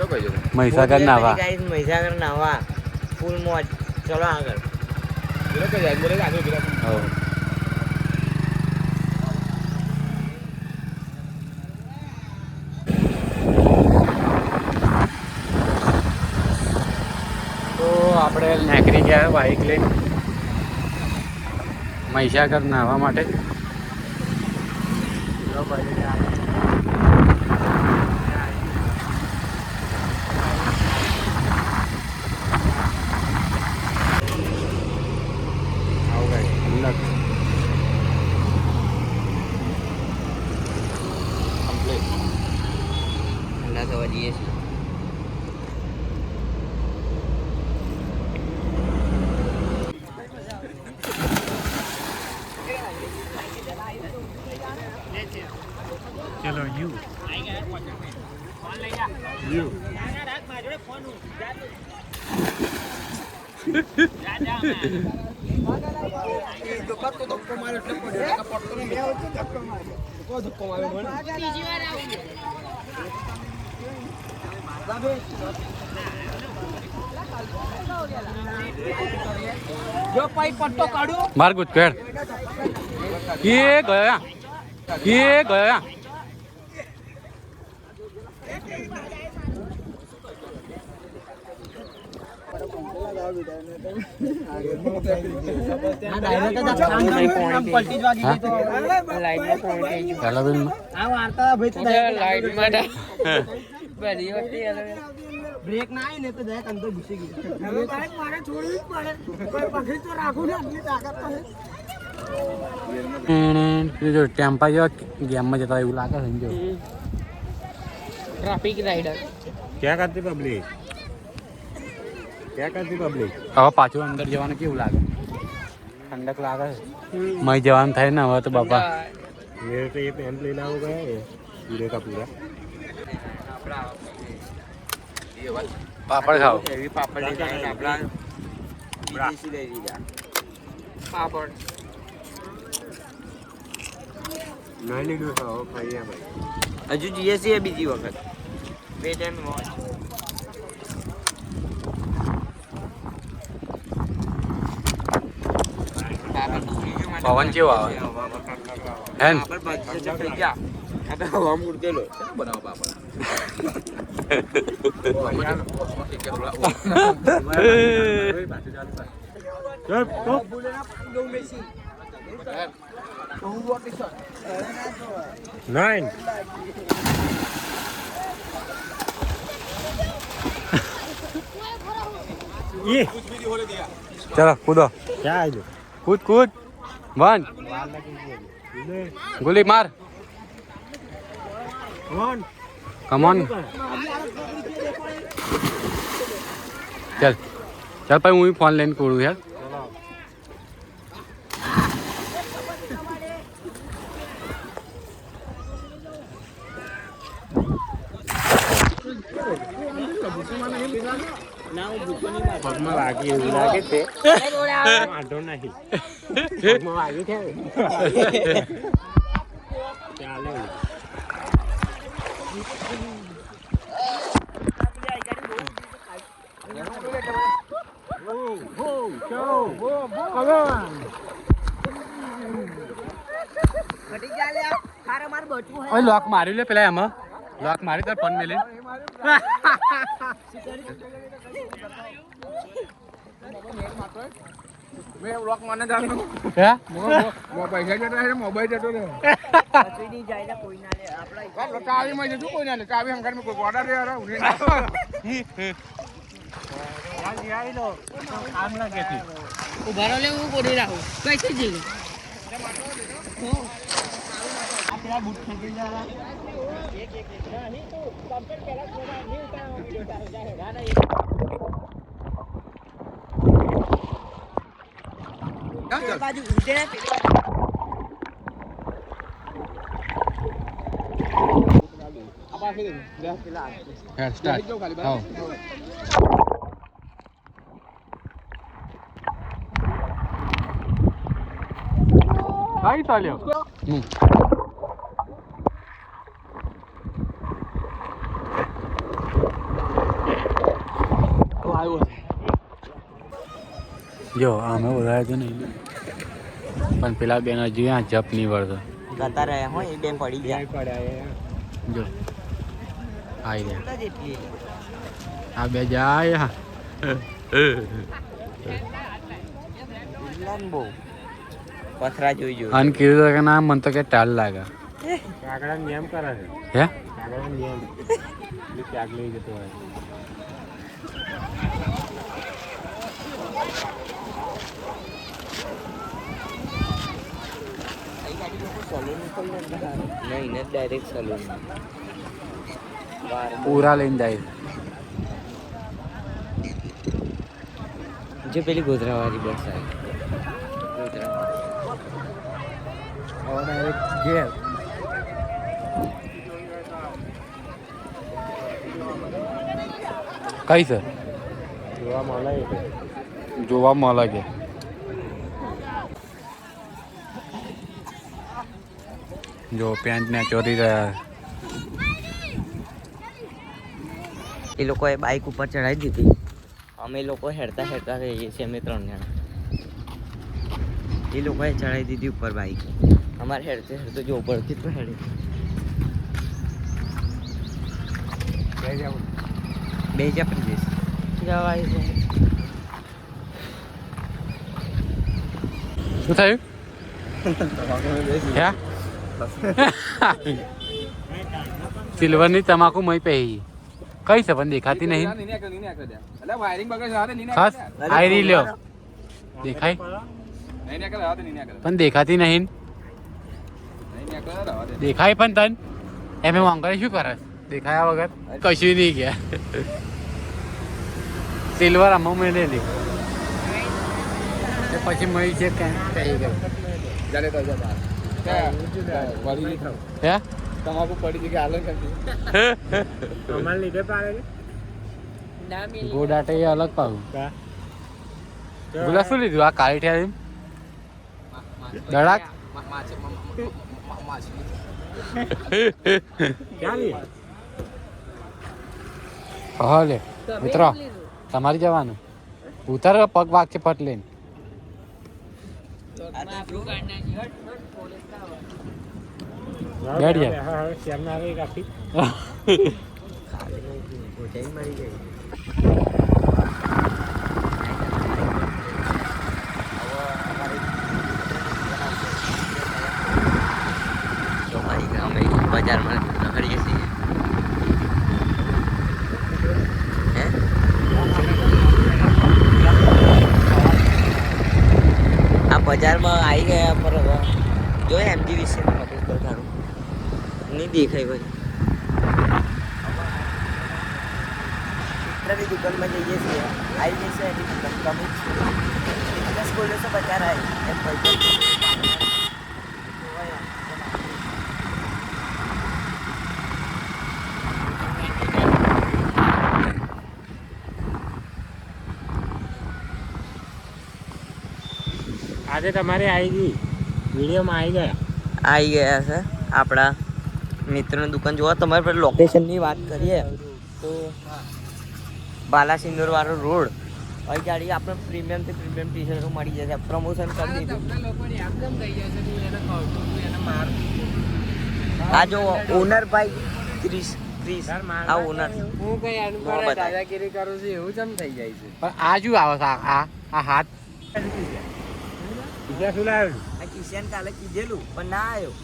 મહીસાગર નાવા મહીસાગર નાવા ફૂલ મોજ ચલો આગળ તો આપણે નીકળી ગયા બાઈક લઈને મહીસાગર નાહવા માટે ઠંડા થવા જઈએ છીએ ચલો યુ માર ગુજકેડ કે ગયા બ્રેક ના આવી ને તો ડાયરેક્ટ અંદર ઘૂસી ગઈ મારે છોડવી જ પડે કોઈ પકડી તો રાખું ને આટલી તાકાત તો જો ટેમ્પા જેવા ગેમમાં જતા એવું લાગે છે જો ટ્રાફિક રાઇડર क्या करती पब्लिक क्या करती पब्लिक હવે પાછું અંદર જવાનું કેવું લાગે ઠંડક લાગે મય જવાનું થાય ને હવે તો બાપા मेरे तो ये पेंट लेना हो गया है पूरे का पूरा પાપડ ખાઓ એવી પાપડ લઈ જાય આપણા વિદેશી લઈ લીધા પાપડ नहीं लीडो खाओ खाइए भाई હજુ જઈએ છીએ બીજી વખત વેટ એન્ડ વોચ પવન કેવો આવે હેન હવા મૂર્તેલો नाइन ये ચલો કૂદો क्या है जो કૂદ કૂદ વન ગોલી માર कौन કમોન ચાલ ચાલ ભાઈ હું ફોન લઈને કૂદું યાર પગમાં વાગી એવું લાગે છે વાંધો નહીં પગમાં વાગી છે ચાલે ઓય લોક માર્યું લે પેલા એમાં લોક મારી તાર ફોન મેલે મેં બ્લોક મને જાણું હે પૈસા જતા રહે મોબાઈલ જતો રહે ચાવીમાં જતું કોઈ ના લે ચાવી હંકાર કોઈ ઓર્ડર દે યાર ઉભારો લે હું બોલી રાખું કઈથી જઈ બૂટ ખેંચી જરા બાજુ ઉડે સ્ટાર્ટ આવો Aí, Thalio. જો અમે વધારે તો નહીં પણ પેલા બેન હજુ આ જપ નહીં વળતો જતા રહ્યા હોય એ બેન પડી ગયા જો આવી ગયા આ બે જાય બહુ પથરા જોઈ જોઈ અને કીધું કે ના મને તો કે ટાલ લાગે કાગડા નિયમ કરે છે હે કાગડા નિયમ ત્યાગ લઈ જતો હોય નહીં ને ડાયરેક્ટ સલૂન પૂરા લઈને જાય જે પેલી ગોધરાવાળી બસ આવી ગોધરા ડાયરેક્ટ ઘેર કઈ છે જોવા મળે છે જોવા મળે કે જો પેન્ટ ને ચોરી રહ્યા એ લોકોએ બાઇક ઉપર ચડાવી દીધી અમે લોકો હેડતા હેડતા રહીએ છીએ અમે 3 જણા એ લોકોએ ચડાવી દીધી ઉપર બાઇક અમારે હેડતે હેડતો જો ઉપરથી પણ હેડે બે જા પ્રદેશ જવાય છે શું થયું હે સિલ્વરની તમાકુ મય પહેરી કઈ છે પણ દેખાતી નહીં ખાસ આયરી લ્યો દેખાય પણ દેખાતી નહીં દેખાય પણ તન એમ વાંકરે શું કરે દેખાયા વગર કશું નહીં ગયા સિલ્વર આમાં મેળેલી પછી મળી છે કહી ગયો હે તમાકુ પડી જગ્યા હાલન કરતી અમારે લીધે પાડે ગોડાટે એ અલગ પાવું બોલા શું લીધું આ કાળી ઠેરી દડાક હા લે મિત્રો તમારી જવાનું ઉતાર પગ વાગ છે પટ લઈને બેઠ મરી ગઈ અમે બજારમાં રખડીએ છીએ આ બજારમાં આવી ગયા પર હવે જો એમજી વિશે નોટિસ પર કાઢું નહીં દેખાય ભાઈ ચિત્રની દુકાનમાં જઈએ છીએ આવી જશે એની દુકાન કમી બિઝનેસ બોલ્યો તો બજાર આવી એમ આજે તમારે આવી ગઈ વિડીયોમાં આવી ગયા છે આપણા મિત્રોની દુકાન જોવા તમારે પર લોકેશનની વાત કરીએ તો બાલાસિંદોર વાળો રોડ અહીં ગાડી આપણે પ્રીમિયમથી પ્રીમિયમ ટી શર્ટો મળી જશે પ્રમોશન કરી દીધું આ જો ઓનર ભાઈ ક્રિસ આ ઓનર હું કઈ દાદાગીરી કરું છું એવું જમ થઈ જાય છે પણ આ શું આવે છે આ હાથ બીજા શું લાવ્યું આ કિશન કાલે કીધેલું પણ ના આવ્યો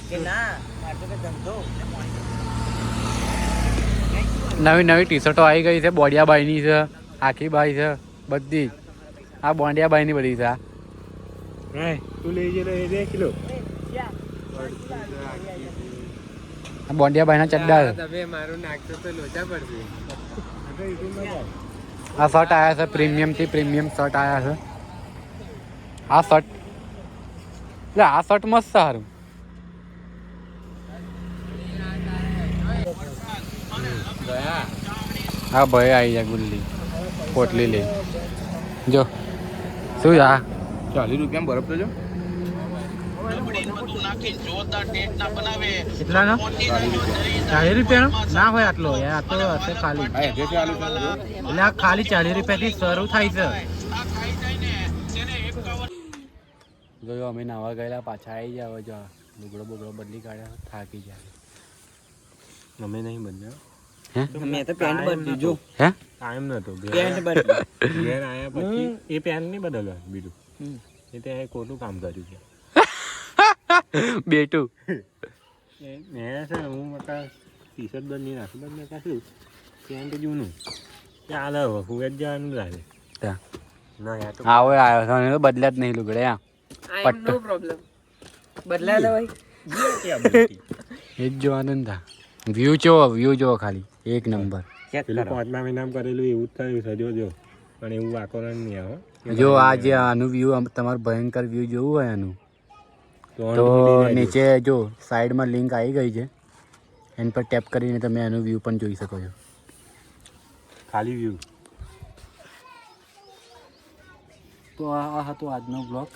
કે ના મારે તો ધંધો નવી નવી ટી શર્ટો આવી ગઈ છે બોડિયા બાઈની છે આખી બાઈ છે બધી આ બોંડિયા બાઈની બધી છે હે તું લઈ જતો એ 2 કિલો આ બોંડિયા બાઈના ચડ્ડા છે તમે મારું નાખતો તો લોચા પડશે આ શર્ટ આવ્યા છે પ્રીમિયમ થી પ્રીમિયમ શર્ટ આવ્યા છે આ શર્ટ એટલે આ શર્ટ મસ્ત સારું હા ભાઈ આવી જાય ગુલ્લી પોટલી લે જો શું આ 40 રૂપિયા બરફ તો જો કેટલાનો 40 રૂપિયાનો ના હોય આટલો યાર આ તો હશે ખાલી એટલે આ ખાલી 40 રૂપિયાથી શરૂ થાય છે જો અમે નાવા ગયેલા પાછા આવી જાવ જો લુગડો બગડો બદલી કાઢ્યા થાકી જાય. અમે નહીં બન્યા. હે મેં તો પેન્ટ બદલ્યું જો. હે ટાઈમ નતો પેન્ટ બદલ્યું. ઘેર આવ્યા પછી એ પેન્ટ નહીં બદલવા બીજું એ ત્યાં ખોટું કામ કર્યું છે. બેટું મેં છે ને હું મકા ટી શર્ટ બદલી નાખું બસ મેં કાશું પેન્ટ જૂનું ચાલે હવે હું જ જવાનું લાગે ના યાર તો આવો આવ્યો છો ને બદલ્યા જ નહીં લુગડે આ નો પ્રોબ્લેમ. બદલાય તો ભાઈ. એ જ જોવાનું ને તા વ્યૂ જોવો ખાલી એક નંબર. ચેક પેલું કરો. 5મા મહિનામાં કરેલું એવું જ થયું છે જો પણ એવું આકોરણ નહીં આવે. જો આ જે આનું વ્યૂ તમારું ભયંકર વ્યૂ જોવું હોય આનું તો નીચે જો સાઈડમાં લિંક આવી ગઈ છે એની પર ટેપ કરીને તમે આનું વ્યૂ પણ જોઈ શકો છો. ખાલી વ્યૂ. તો આ હતો આજનો બ્લોગ.